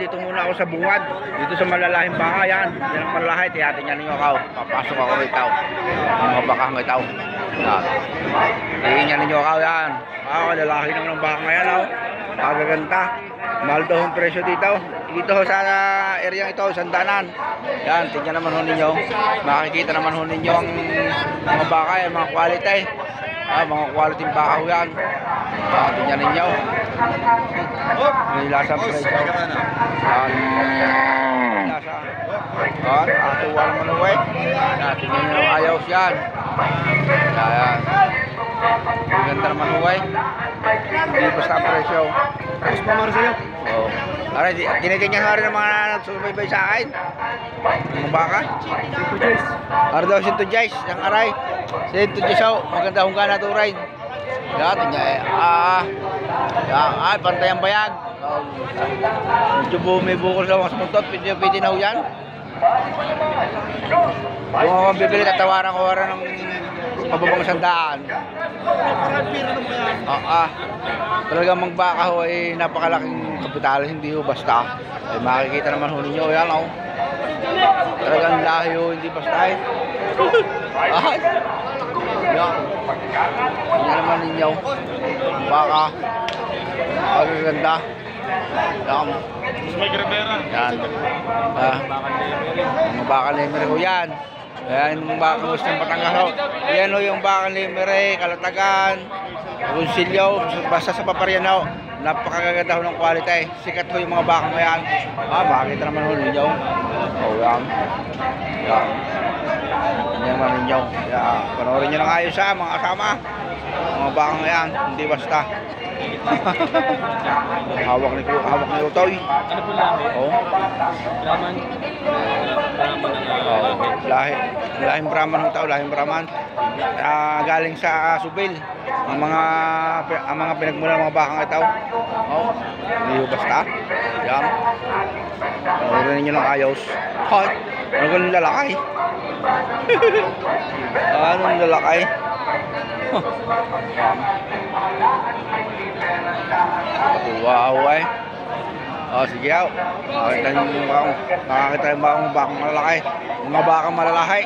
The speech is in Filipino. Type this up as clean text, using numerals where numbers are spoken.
dito muna ako sa bungad. Dito sa malalahing baka, yan. Yan ang malalahi, tiyatin niya ninyo ako. Papasok ako rito. Mga bakang ito. Yan. Tingin niya ninyo ako, yan. Lalaki naman ng baka ngayon, oh. Kagaganda. Mahal daw ang presyo dito. Dito sa area ito, Sandanan. Yan, tingnan naman ho ninyo. Makikita naman ho ninyo ang mga baka, yung mga quality. Mga quality baka ho yan. Tingnan ninyo. May lasa ang presyo. Yan. Lasa. Yan, atuwa naman ho eh. Tingnan nyo ang ayos yan. Yan. Ganda naman ho eh. Hindi basta ang presyo. Tapos pa mara sa'yo? Oo. Aray, tinitingnan nga rin ng mga nagsusubaybay sa akin. Mga baka. Sinto Joyce. Aray daw, Sinto Joyce. Yung aray. Sinto Joyce, oh. Maganda hong gana turay. Dati niya eh. Pantay ang bayag. Medyo may bukol sa mga samuntot. Pwede na ho yan. Kung ako bibili, tatawaran ko rin ng mababang sandaan. Talagang magbaka ho ay napakalaking kapital, hindi ho basta. Ay makikita naman ho ninyo, yan ho. Talagang lahi ho, hindi basta eh. Yan. Yan naman ninyo. Baka. Ang ganda. Yan. Yan. Mga baka lemere ho yan. Yan yung baka gusto ng Batangas ho. Yan ho yung baka lemere, Kalatagan, Consilio, basta sa Paparian ho. Napakaganda ho ng quality. Sikat ho yung mga baka ngayon. Makikita naman ho ninyo. Yan. Yan. Yan naman ninyo. Panoorin nyo ng ayos ha, mga kasama. Mga baka ngayon, hindi basta. Hawak ni Utoy. Ano po lahi? Oh. Brahman? Lahing Brahman ng tao, lahing Brahman. Galing sa Subil. Ang mga pinagmula ng mga bakang ito. Oh. Hindi ho basta. Yan. Panoorin ninyo ng ayos. Hoy, ano ganun lalakay? Anong lalakay? Wow eh. Sige ho. Makakita yung bakang malalaki. Mga bakang malalaki.